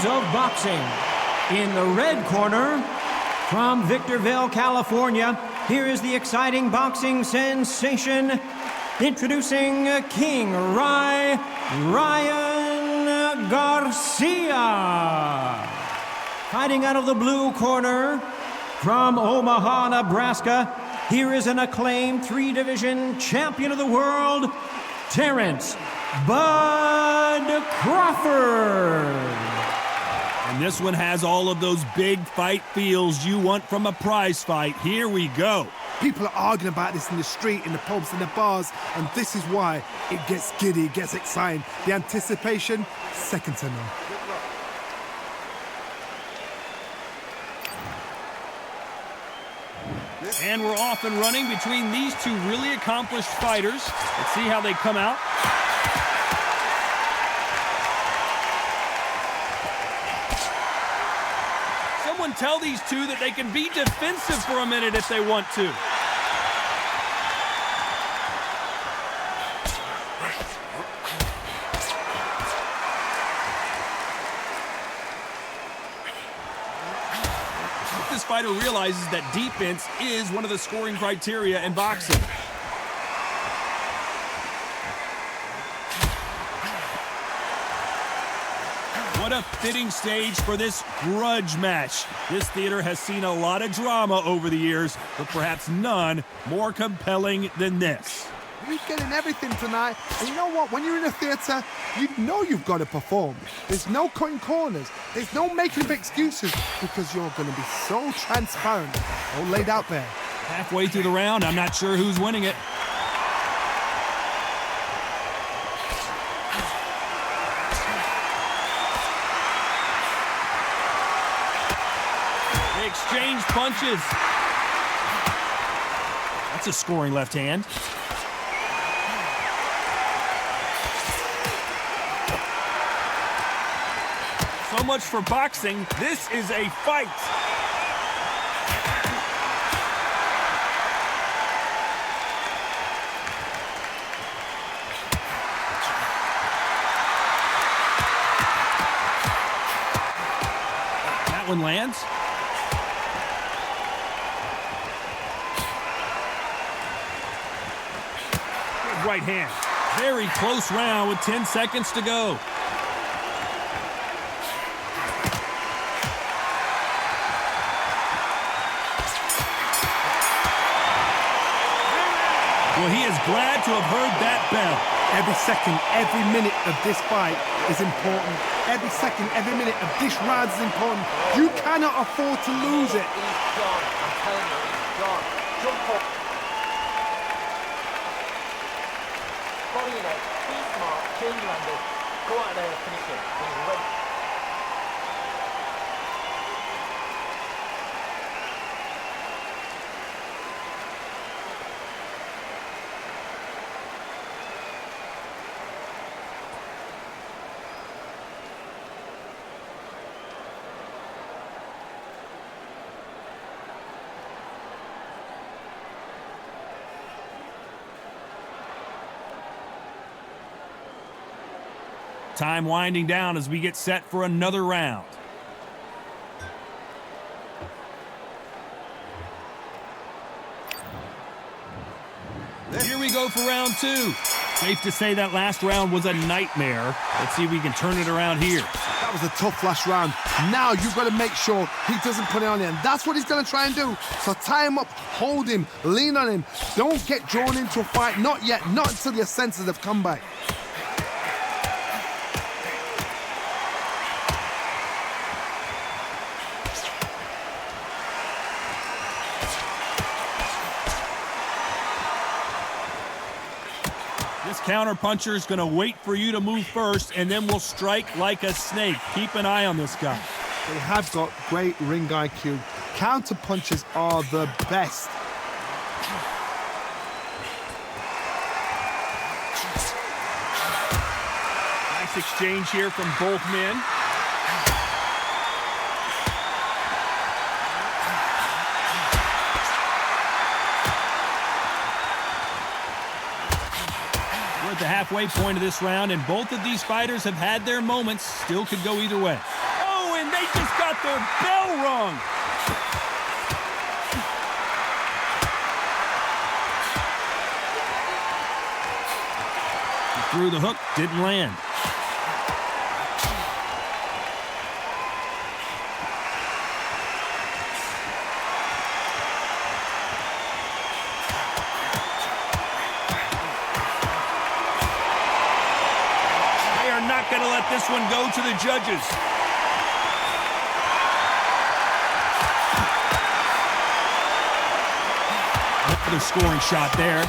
rounds of boxing. In the red corner, from Victorville, California, here is the exciting boxing sensation, introducing King Ryan Garcia. Fighting out of the blue corner, from Omaha, Nebraska, here is an acclaimed three-division champion of the world, Terrence Bud Crawford. And this one has all of those big fight feels you want from a prize fight. Here we go. People are arguing about this in the street, in the pubs, in the bars, and this is why it gets giddy, it gets exciting. The anticipation, second to none. And we're off and running between these two really accomplished fighters. Let's see how they come out. Someone tell these two that they can be defensive for a minute if they want to. This fighter realizes that defense is one of the scoring criteria in boxing. What a fitting stage for this grudge match. This theater has seen a lot of drama over the years, but perhaps none more compelling than this. You're getting everything tonight, and you know what? When you're in a theatre, you know you've got to perform. There's no cutting corners. There's no making of excuses, because you're going to be so transparent, all laid out there. Halfway through the round, I'm not sure who's winning it. They exchange punches. That's a scoring left hand. So much for boxing. This is a fight. That one lands. Good right hand. Very close round with 10 seconds to go. Well, he is glad to have heard that bell. Every second, every minute of this fight is important. Every second, every minute of this round is important. You cannot afford to lose it. He's gone. I'm telling you, he's gone. Jump up. Body in it. Be smart. Change your angle. Go out there and finish it. He's ready. Time winding down as we get set for another round. Here we go for round two. Safe to say that last round was a nightmare. Let's see if we can turn it around here. That was a tough last round. Now you've got to make sure he doesn't put it on you, and that's what he's going to try and do. So tie him up, hold him, lean on him. Don't get drawn into a fight. Not yet. Not until your senses have come back. This counter-puncher is going to wait for you to move first, and then we'll strike like a snake. Keep an eye on this guy. They have got great ring IQ. Counter punches are the best. Nice exchange here from both men. We're at the halfway point of this round, and both of these fighters have had their moments. Still could go either way. Oh, they just got their bell rung. He threw the hook, didn't land. Not going to let this one go to the judges. Another scoring shot there.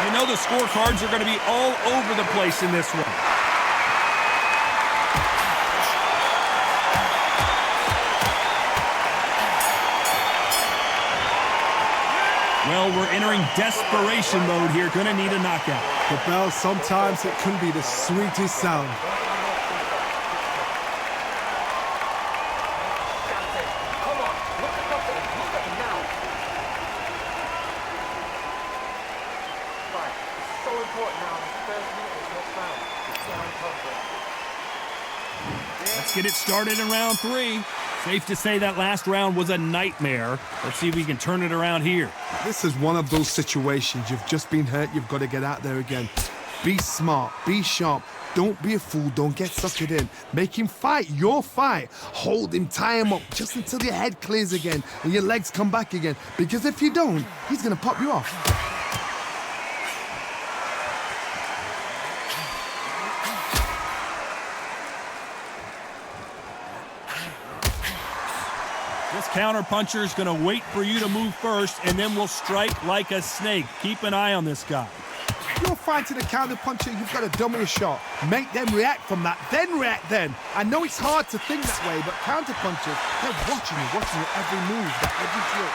You know the scorecards are going to be all over the place in this one. Well, we're entering desperation mode here. Gonna need a knockout. The bell, sometimes it can be the sweetest sound. Come on, look at confidence. Look at him now. Right, it's so important now in the first minute of this next round. It's down confidence. Let's get it started in round 3. Safe to say that last round was a nightmare. Let's see if we can turn it around here. This is one of those situations. You've just been hurt. You've got to get out there again. Be smart. Be sharp. Don't be a fool. Don't get suckered in. Make him fight your fight. Hold him. Tie him up just until your head clears again and your legs come back again. Because if you don't, he's going to pop you off. This counterpuncher is going to wait for you to move first, and then will strike like a snake. Keep an eye on this guy. You're fighting a counter-puncher, you've got to dummy a shot. Make them react from that, then react then. I know it's hard to think that way, but counter-punchers, they're watching your every move, that every trick.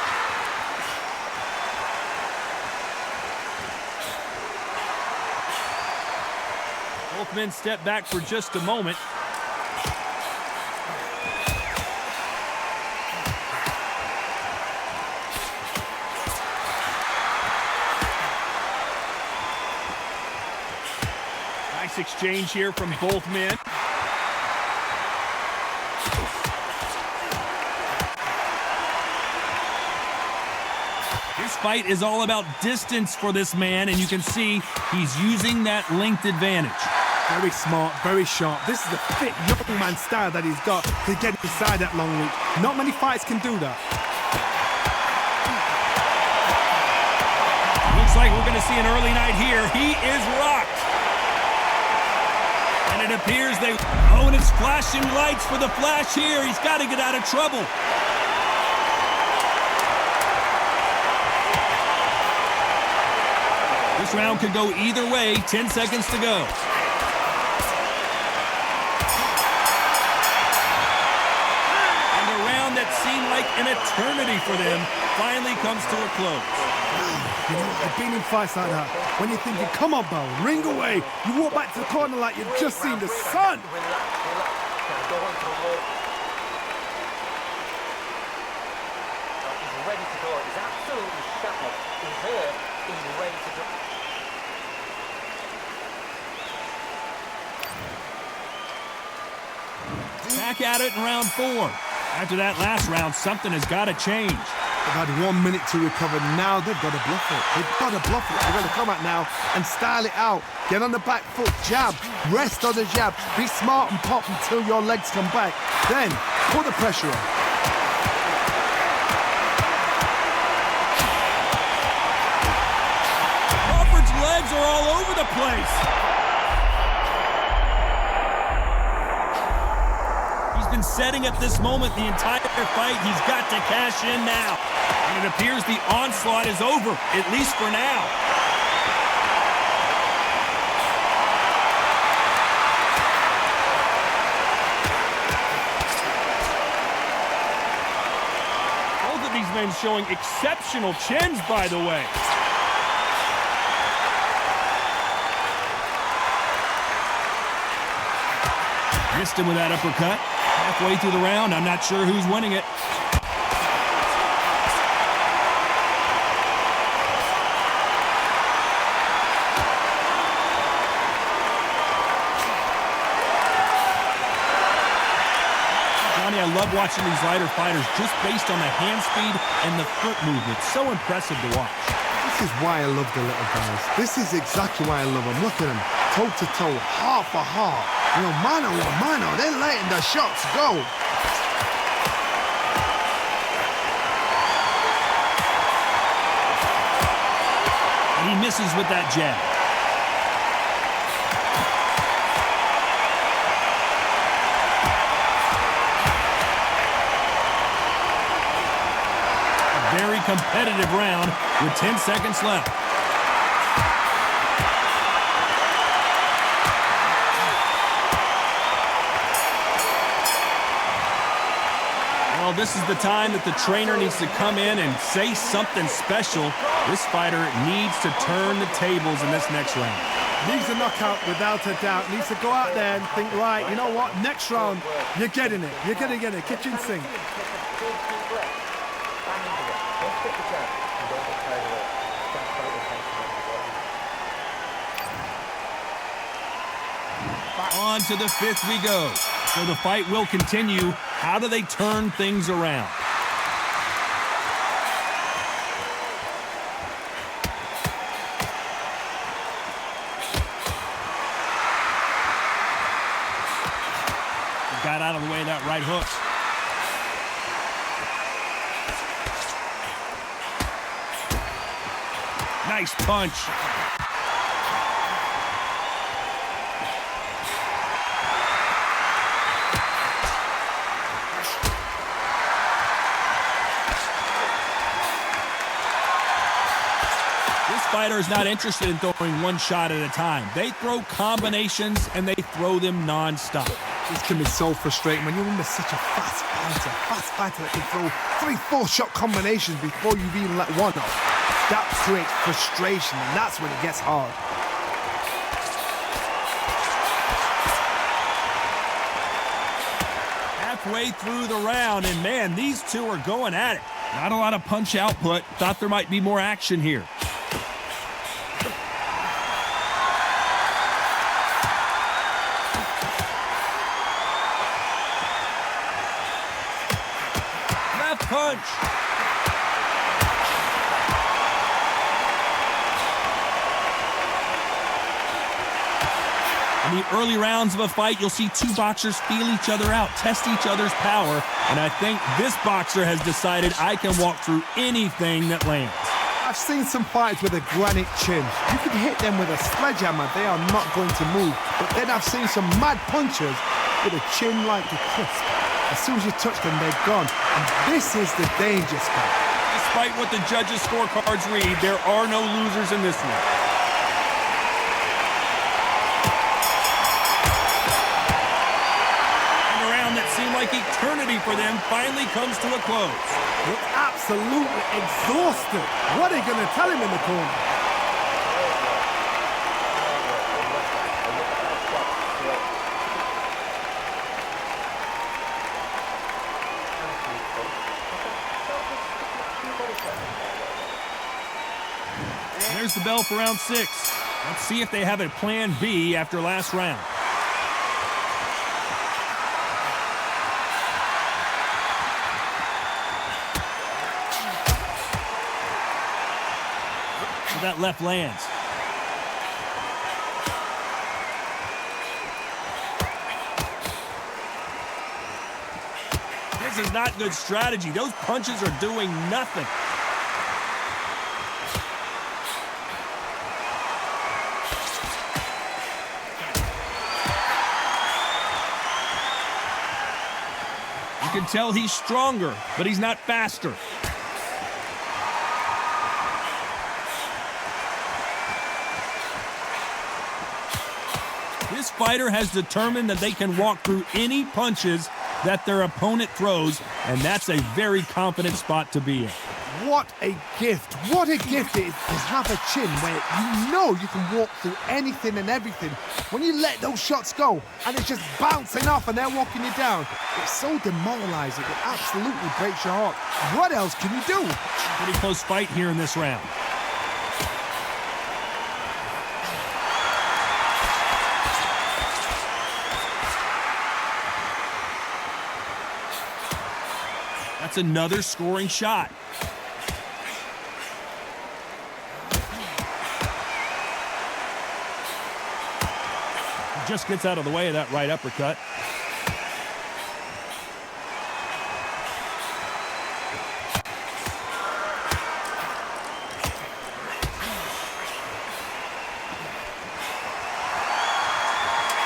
Both men step back for just a moment. Nice exchange here from both men. This fight is all about distance for this man, and you can see he's using that length advantage. Very smart, very sharp. This is the fit young man style that he's got to get inside that long reach. Not many fights can do that. Looks like we're going to see an early night here. He is rocked. And it appears they... Oh, and it's flashing lights for the flash here. He's got to get out of trouble. This round could go either way. 10 seconds to go. And the round that seemed like an eternity for them finally comes to a close. You know, I've been in fights like that. When you're thinking, come on, Bell, ring away. You walk back to the corner like you've just seen the sun. Go on to the wall. He's ready to go. He's absolutely shattered. He's hurt. He's ready to go. Back at it in round 4. After that last round, something has got to change. They've had 1 minute to recover. Now they've got to bluff it. They've got to bluff it. They've got to come out now and style it out. Get on the back foot, jab, rest on the jab. Be smart and pop until your legs come back. Then put the pressure on. Crawford's legs are all over the place. He's been setting up this moment the entire fight. He's got to cash in now. And it appears the onslaught is over, at least for now. Both of these men showing exceptional chins, by the way. Missed him with that uppercut. Halfway through the round, I'm not sure who's winning it. love watching these lighter fighters just based on the hand speed and the foot movement. So impressive to watch. This is why I love the little guys. This is exactly why I love them. Look at them, toe to toe, heart for heart. You know, mano a mano, they're letting the shots go. He misses with that jab. A very competitive round with 10 seconds left. Well, this is the time that the trainer needs to come in and say something special. This fighter needs to turn the tables in this next round. Needs a knockout without a doubt. Needs to go out there and think, right, you know what, next round, you're getting it. You're going to get it. Kitchen sink. On to the fifth we go. So the fight will continue. How do they turn things around? Got out of the way of that right hook. Nice punch. Fighter is not interested in throwing one shot at a time. They throw combinations and they throw them non-stop. This can be so frustrating when you're under such a fast fighter that can throw 3-4 shot combinations before you've even let one off. That creates frustration, and that's when it gets hard. Halfway through the round, and man, these two are going at it. Not a lot of punch output. Thought there might be more action here. Punch. In the early rounds of a fight, you'll see two boxers feel each other out, test each other's power, and I think this boxer has decided I can walk through anything that lands. I've seen some fighters with a granite chin. You can hit them with a sledgehammer, they are not going to move. But then I've seen some mad punchers with a chin like a crisp. As soon as you touch them, they're gone. And this is the danger spot. Despite what the judges' scorecards read, there are no losers in this one. And a round that seemed like eternity for them finally comes to a close. Looks absolutely exhausted. What are you going to tell him in the corner? There's the bell for round 6. Let's see if they have a plan B after last round. So that left lands. This is not good strategy. Those punches are doing nothing. You can tell he's stronger, but he's not faster. This fighter has determined that they can walk through any punches that their opponent throws, and that's a very confident spot to be in. What a gift. What a gift it is to have a chin where you know you can walk through anything and everything. When you let those shots go and it's just bouncing off and they're walking you down, it's so demoralizing. It absolutely breaks your heart. What else can you do? Pretty close fight here in this round. gets another scoring shot. Just gets out of the way of that right uppercut.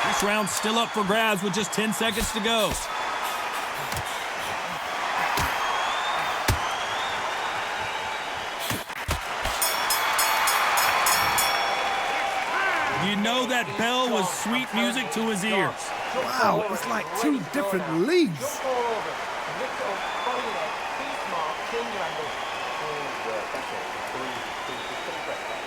This round's still up for grabs with just 10 seconds to go. You know that bell was sweet music to his ears. Wow, it's like two different leagues. Jump all over. Lift it up, body in it. Be smart. Change your angle. Good work. That's it. Breathe. Breathe. Just put your breath back.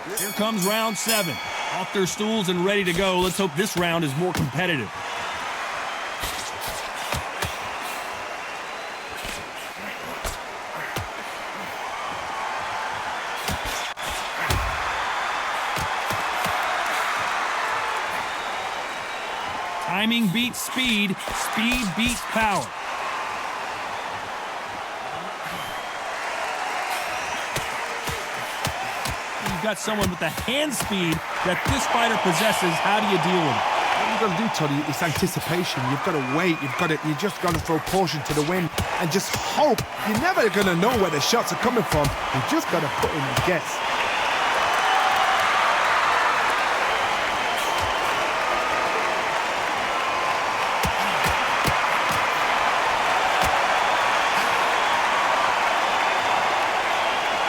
Good. Here comes round 7. Off their stools and ready to go. Let's hope this round is more competitive. Timing beats speed. Speed beats power. You've got someone with the hand speed that this fighter possesses. How do you deal with it? What you've got to do, Toddy, is anticipation. You've got to wait. You just got to throw caution to the wind and just hope. You're never going to know where the shots are coming from. You just got to put in a guess.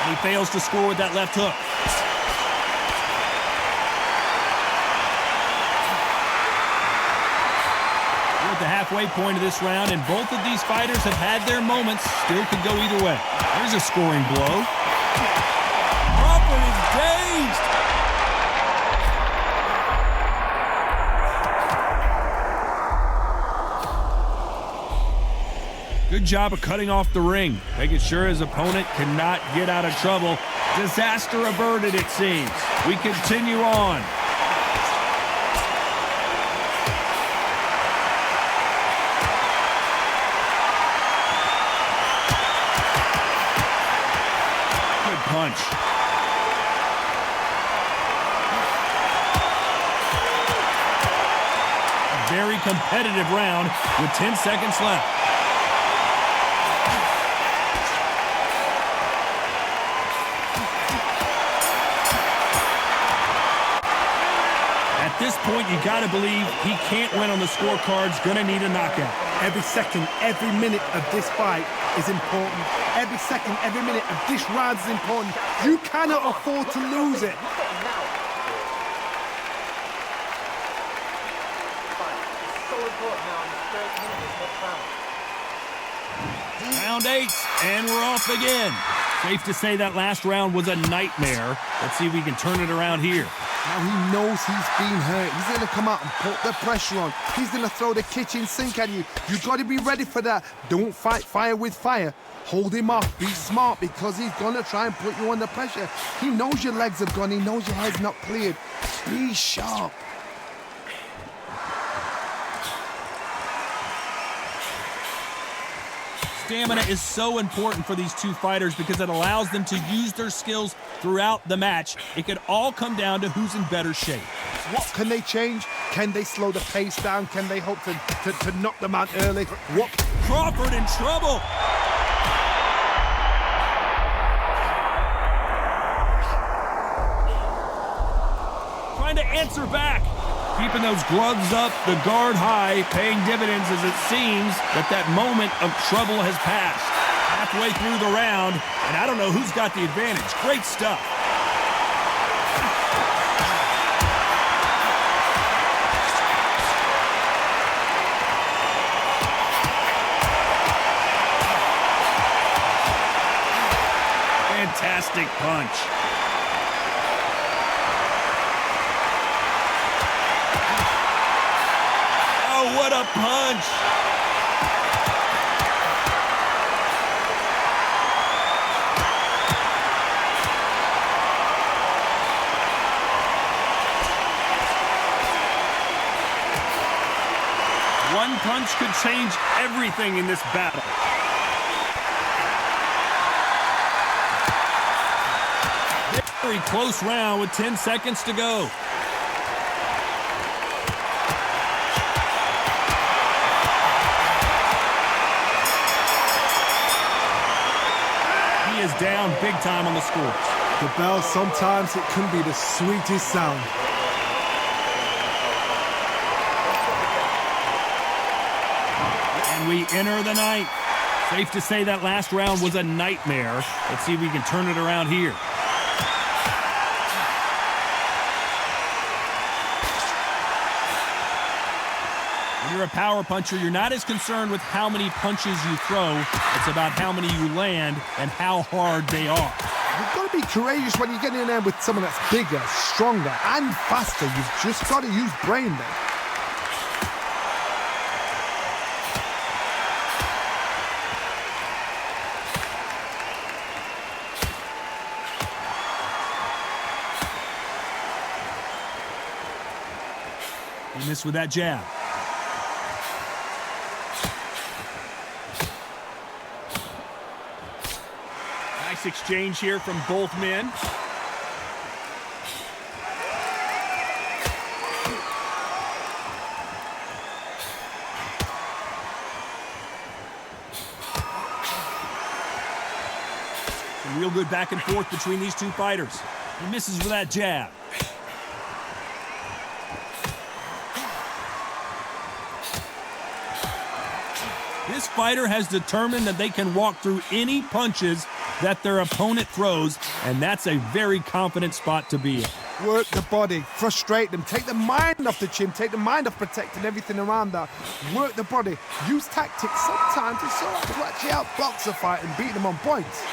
He fails to score with that left hook. We're at the halfway point of this round, and both of these fighters have had their moments. Still could go either way. There's a scoring blow. Crawford is dazed. Good job of cutting off the ring, making sure his opponent cannot get out of trouble. Disaster averted, it seems. We continue on. Good punch. A very competitive round with 10 seconds left. At this point, you got to believe he can't win on the scorecards. Gonna need a knockout. Every second, every minute of this fight is important. Every second, every minute of this round is important. You cannot afford to lose it. It's so important now in the third minute of this round. Round 8, and we're off again. Safe to say that last round was a nightmare. Let's see if we can turn it around here. Now he knows he's been hurt. He's going to come out and put the pressure on. He's going to throw the kitchen sink at you. You've got to be ready for that. Don't fight fire with fire. Hold him off. Be smart because he's going to try and put you under pressure. He knows your legs have gone. He knows your head's not cleared. Be sharp. Stamina is so important for these two fighters because it allows them to use their skills throughout the match. It could all come down to who's in better shape. What can they change? Can they slow the pace down? Can they hope to knock them out early? What? Crawford in trouble. Trying to answer back. Keeping those gloves up, the guard high, paying dividends as it seems that moment of trouble has passed. Halfway through the round, and I don't know who's got the advantage. Great stuff. Fantastic punch. What a punch! One punch could change everything in this battle. Very close round with 10 seconds to go. He is down big time on the scores. The bell, sometimes it can be the sweetest sound. And we enter the ninth. Safe to say that last round was a nightmare. Let's see if we can turn it around here. When you're a power puncher, you're not as concerned with how many punches you throw. It's about how many you land and how hard they are. You've got to be courageous when you get in there with someone that's bigger, stronger, and faster. You've just got to use brain then. He missed with that jab. Nice exchange here from both men. Some real good back and forth between these two fighters. He misses with that jab. This fighter has determined that they can walk through any punches that their opponent throws, and that's a very confident spot to be in. Work the body, frustrate them, take the mind off the chin, take the mind off protecting everything around that. Work the body, use tactics sometimes to sort of actually outbox a fight and beat them on points.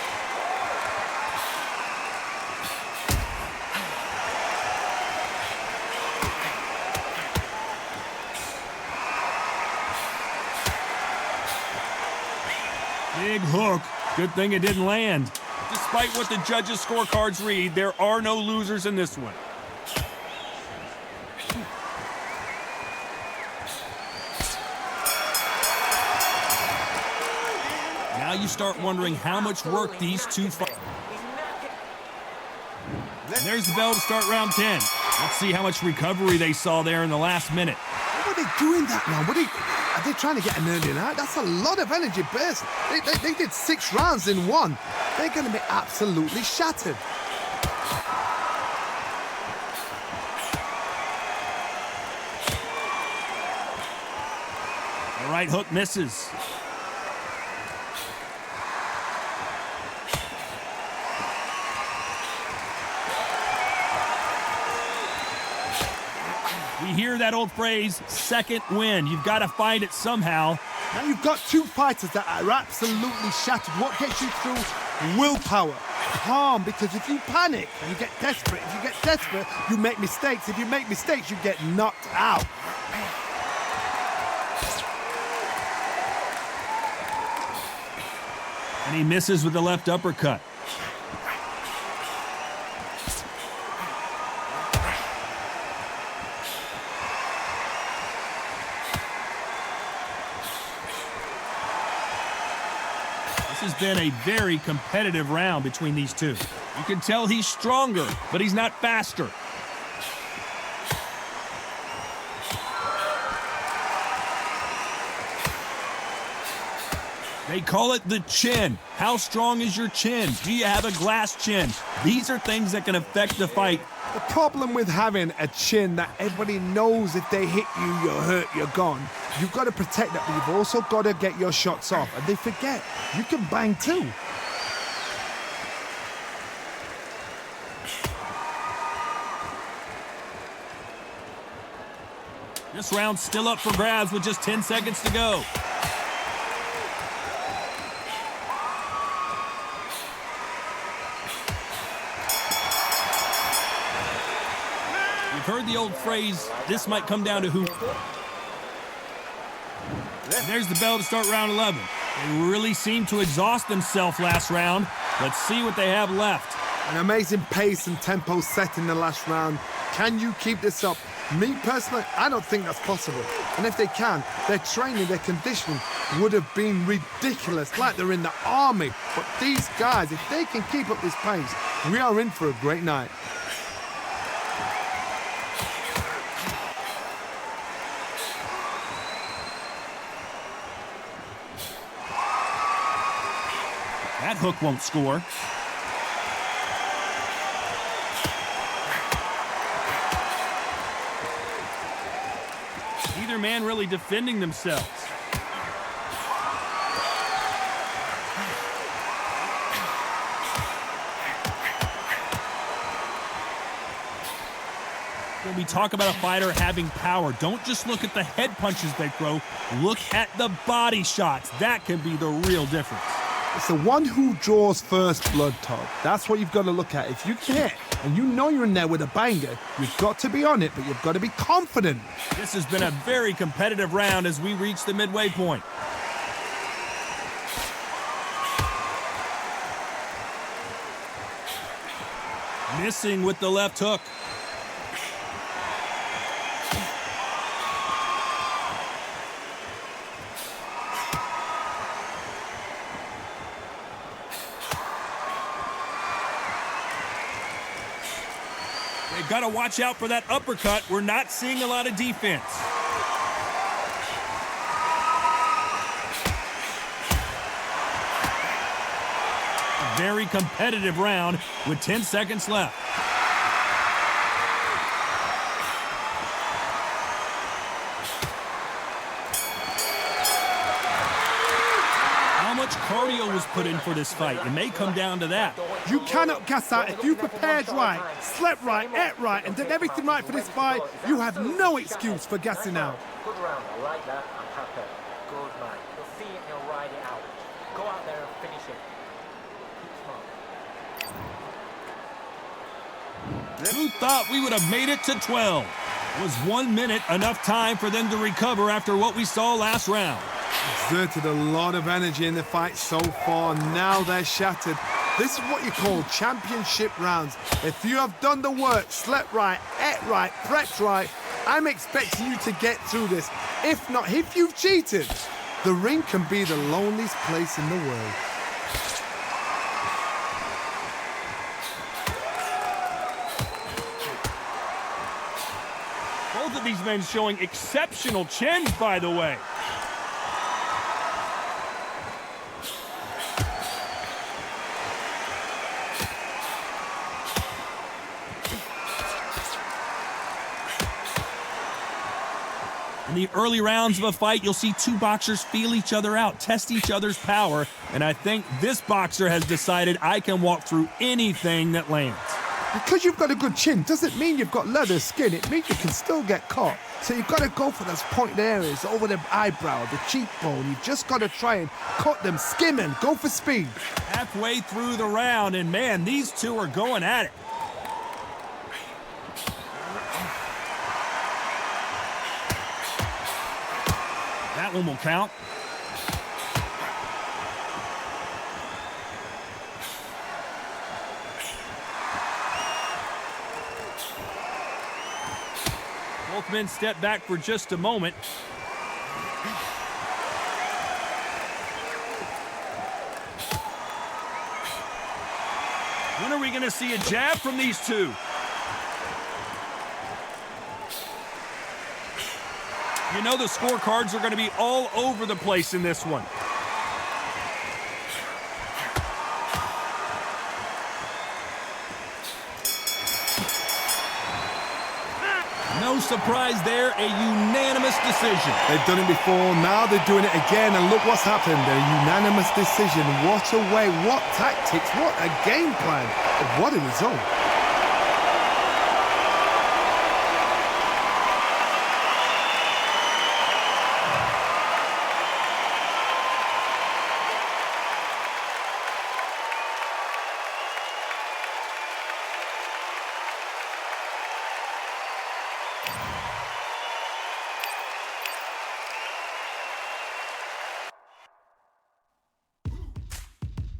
Big hook. Good thing it didn't land. Despite what the judges' scorecards read, there are no losers in this one. Now you start wondering how much work these two fight. There's the bell to start round 10. Let's see how much recovery they saw there in the last minute. What are they doing that now? Are they trying to get an early night? That's a lot of energy burst. They did 6 rounds in one. They're going to be absolutely shattered. The right hook misses. We hear that old phrase, second win. You've got to find it somehow. Now you've got two fighters that are absolutely shattered. What gets you through? Willpower. Calm, because if you panic, you get desperate. If you get desperate, you make mistakes. If you make mistakes, you get knocked out. And he misses with the left uppercut. This has been a very competitive round between these two. You can tell he's stronger, but he's not faster. They call it the chin. How strong is your chin? Do you have a glass chin? These are things that can affect the fight. The problem with having a chin that everybody knows if they hit you, you're hurt, you're gone. You've got to protect that, but you've also got to get your shots off. And they forget, you can bang too. This round's still up for grabs with just 10 seconds to go. You've heard the old phrase, this might come down to who. And there's the bell to start round 11. They really seemed to exhaust themselves last round. Let's see what they have left. An amazing pace and tempo set in the last round. Can you keep this up? Me personally, I don't think that's possible. And if they can, their training, their conditioning would have been ridiculous, like they're in the army. But these guys, if they can keep up this pace, we are in for a great night. That hook won't score. Neither man really defending themselves. When we talk about a fighter having power, don't just look at the head punches they throw. Look at the body shots. That can be the real difference. It's the one who draws first blood, Todd. That's what you've got to look at. If you can hit and you know you're in there with a banger, you've got to be on it, but you've got to be confident. This has been a very competitive round as we reach the midway point. Missing with the left hook. They've got to watch out for that uppercut. We're not seeing a lot of defense. A very competitive round with 10 seconds left. How much cardio was put in for this fight? It may come down to that. You cannot gas out. If you prepared right, slept right, ate right, and did everything right for this fight, you have no excuse for gassing out. Good round. I like that. I'm happy. Good man. You'll see it and you'll ride it out. Go out there and finish it. Keep smart. Who thought we would have made it to 12? Was 1 minute enough time for them to recover after what we saw last round? Exerted a lot of energy in the fight so far. Now they're shattered. This is what you call championship rounds. If you have done the work, slept right, ate right, prepped right, I'm expecting you to get through this. If not, if you've cheated, the ring can be the loneliest place in the world. Both of these men showing exceptional chins, by the way. In the early rounds of a fight, you'll see two boxers feel each other out, test each other's power, and I think this boxer has decided I can walk through anything that lands. Because you've got a good chin doesn't mean you've got leather skin. It means you can still get caught. So you've got to go for those pointed areas over the eyebrow, the cheekbone. You've just got to try and cut them, skim them, go for speed. Halfway through the round, and man, these two are going at it. That one will count. Both men step back for just a moment. When are we going to see a jab from these two? You know the scorecards are going to be all over the place in this one. No surprise there, a unanimous decision. They've done it before, now they're doing it again, and look what's happened. A unanimous decision. What a way, what tactics, what a game plan. What a result.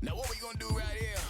Now what we gonna do right here